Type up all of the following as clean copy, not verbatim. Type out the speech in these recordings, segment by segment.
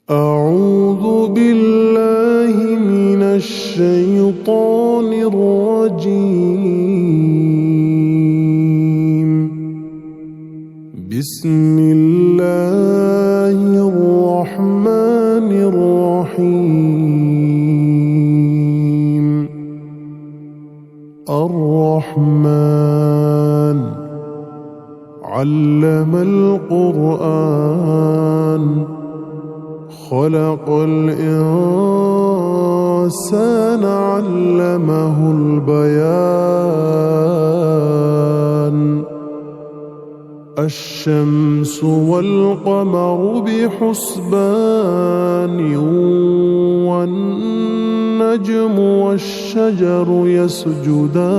أعوذ بالله من الشيطان الرجيم. بسم الله الرحمن الرحيم. الرحمن علم القرآن خلق الإنسان علمه البيان. الشمس والقمر بحسبان والنجم والشجر يسجدان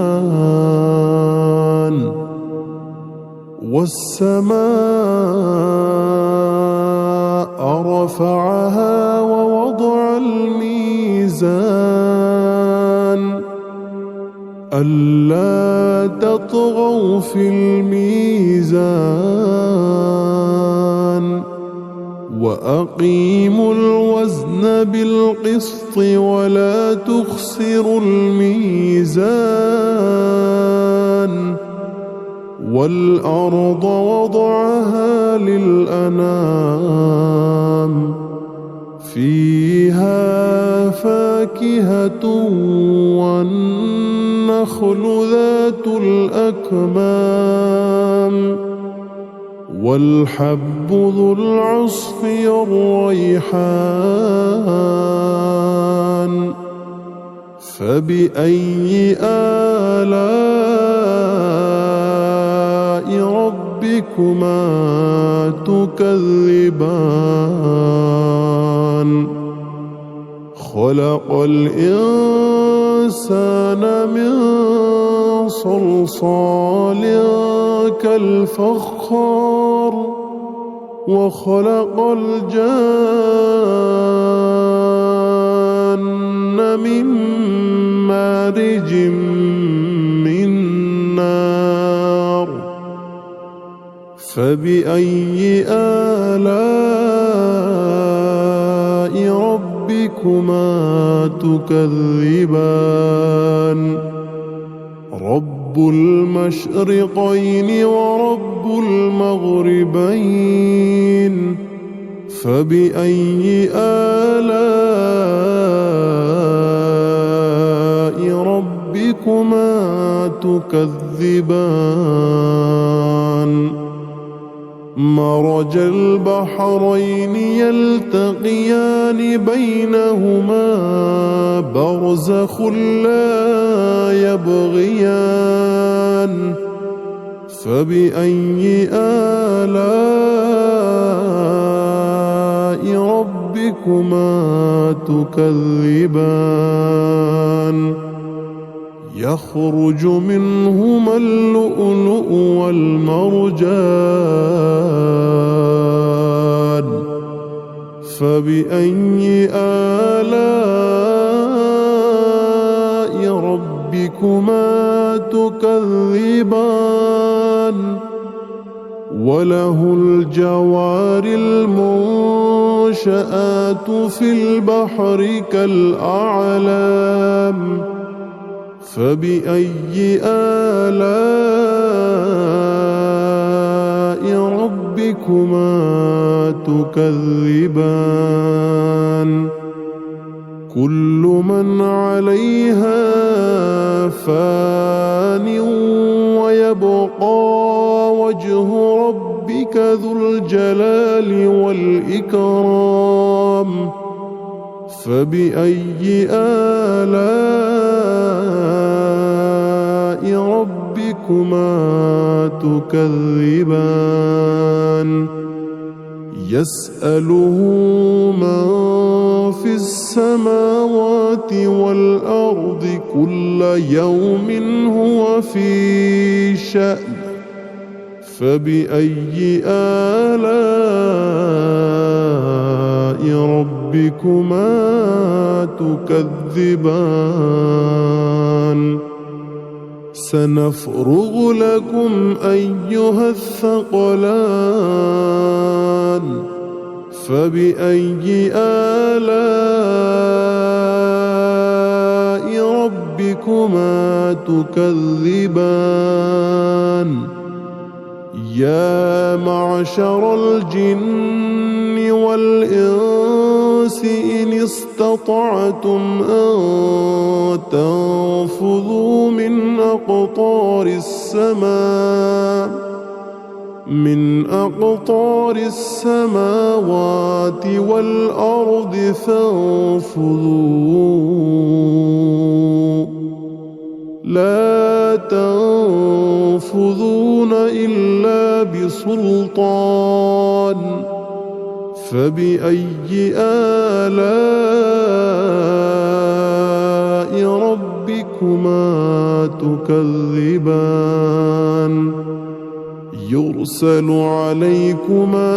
والسماء رفعها ووضع الميزان ألا تطغوا في الميزان وأقيموا الوزن بالقسط ولا تخسروا الميزان والأرض وضعها للأنام فيها فاكهة والنخل ذات الأكمام والحب ذو العصف والريحان. فبأي آلاء ربكما تكذبان؟ خلق الإنسان من صلصال كالفخار وخلق الجان من مارج من نار. فبأي آلاء ربكما تكذبان؟ رب المشرقين ورب المغربين. فبأي آلاء ربكما تكذبان؟ مرج البحرين يلتقيان بينهما برزخ لا يبغيان. فبأي آلاء ربكما تكذبان؟ يخرج منهما اللؤلؤ والمرجان. فبأي آلاء ربكما تكذبان؟ وله الجوار المنشآت في البحر كالأعلام. فبأي آلاء ربكما تكذبان؟ كل من عليها فان ويبقى وجه ربك ذو الجلال والإكرام. فبأي آلاء ربكما تكذبان؟ يسأله من في السماوات والأرض كل يوم هو في شأن. فبأي آلاء ربكما تكذبان؟ سنفرغ لكم أيها الثقلان فبأي آلاء ربكما تكذبان يا معشر الجن والإنس إن استطعتم أن تنفذوا من أقطار السماوات والأرض فانفذوا لا تنفذون إلا بسلطان فبأي آلاء ربكما تكذبان يرسل عليكما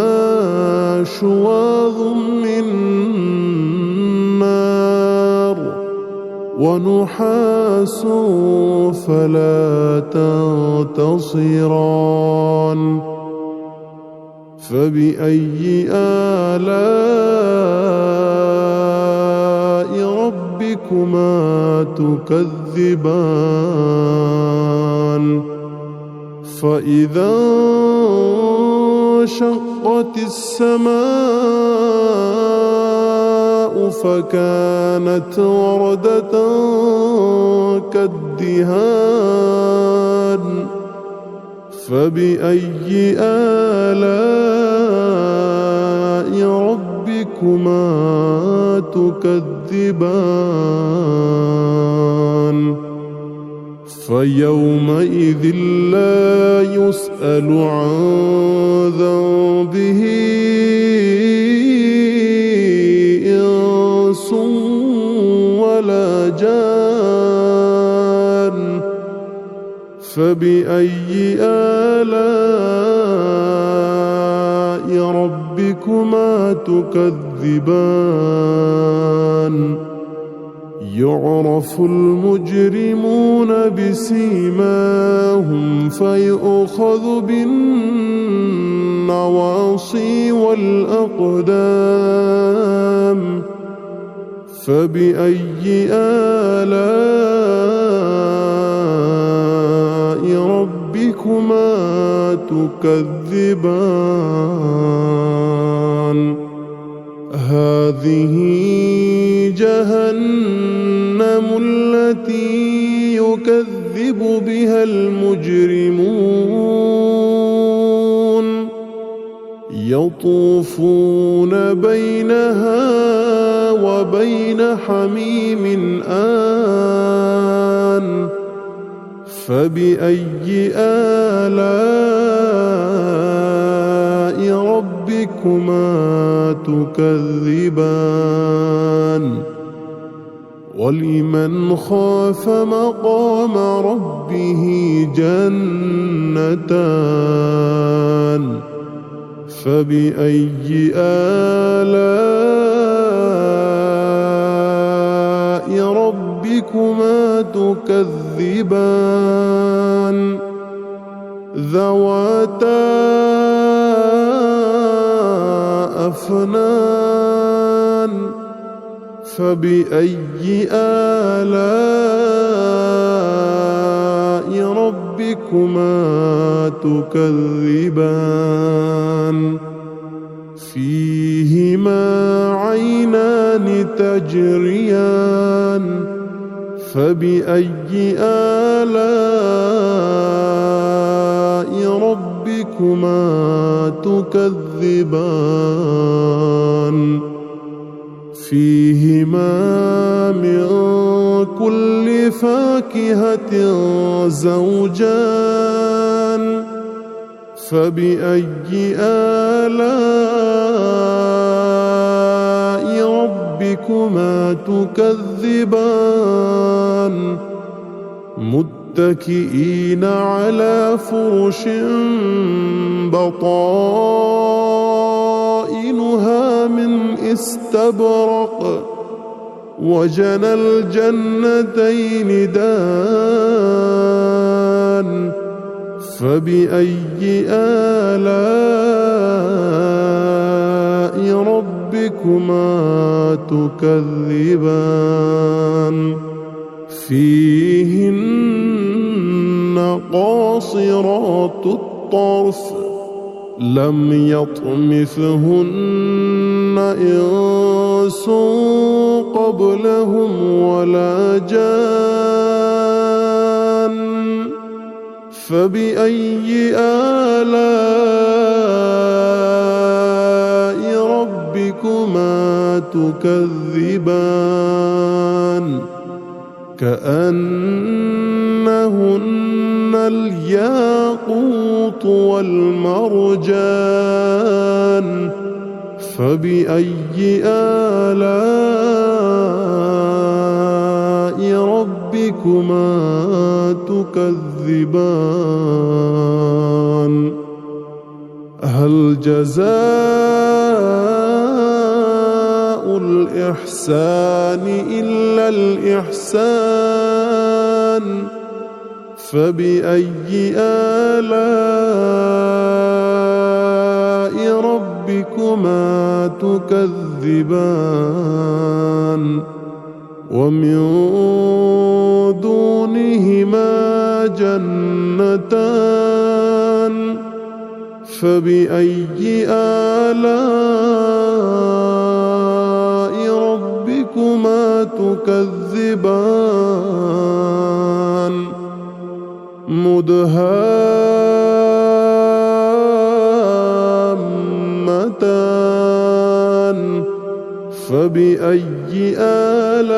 شواظ من نار ونحاس فلا تنتصران فبأي آلاء ربكما تكذبان فإذا انشقت السماء فكانت وردة كالدهان فبأي آلاء ربكما تكذبان فيومئذ لا يسأل عن ذنبه إنس ولا جان فبأي آلاء ربكما تكذبان يعرف المجرمون بسيماهم فيؤخذ بالنواصي والأقدام فبأي آلاء ربكما تكذبان هذه جهنم التي يكذب بها المجرمون يطوفون بينها وبين حميم آن فبأي آلاء ربكما تكذبان ولمن خاف مقام ربه جنتان فبأي آلاء ربكما تكذبان ذواتا أفنان فبأي آلاء ربكما تكذبان فيهما عينان تجريان فبأي آلاء ربكما تكذبان فيهما من كل فاكهة زوجان فبأي آلاء ربكما تكذبان متكئين على فرش بطائنها من استبرق وجنى الجنتين دان فبأي آلاء ربكما ربكما تكذبان فيهن قاصرات الطرف لم يطمثهن إنس قبلهم ولا جان فبأي آلاء ربكما تكذبان كأنهن الياقوت والمرجان فبأي آلاء ربكما تكذبان هل جزاء الإحسان إلا الإحسان فبأي آلاء ربكما تكذبان ومن دونهما جنتان فبأي آلاء ربكما تكذبان مدهامتان فبأي آلاء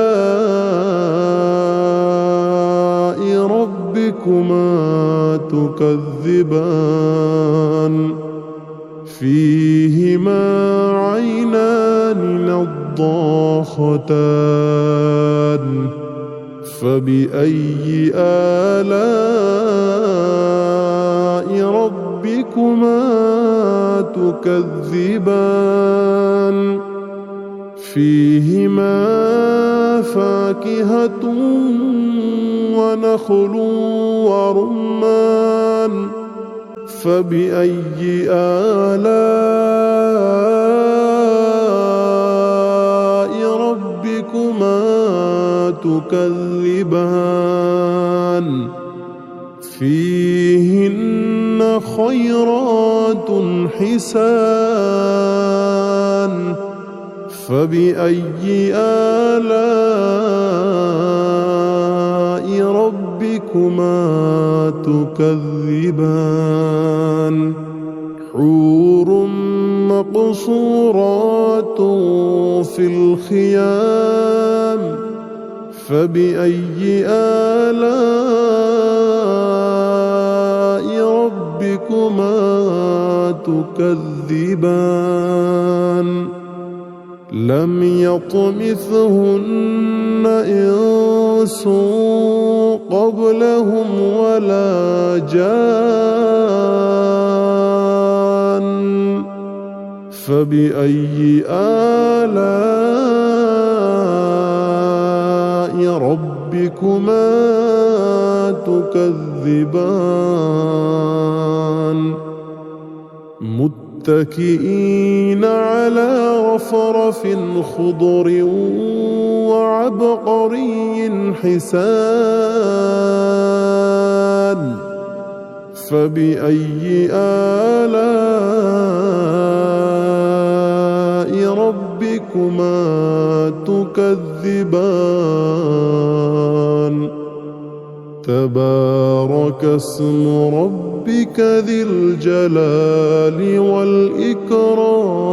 ربكما تكذبان فيهما عينان نضاختان فبأي آلاء ربكما تكذبان فيهما فاكهة ونخل ورمان فبأي آلاء ربكما تكذبان فيهن خيرات حسان فبأي آلاء ربكما تكذبان حور مقصورات في الخيام فبأي آلاء ربكما تكذبان لم يطمثهن إنس قبلهم ولا جان فبأي آلاء ربكما تكذبان متكئين على رفرف خضر وعبقري حسان فبأي آلاء ربكما تكذبان تبارك اسم ربك ذي الجلال والإكرام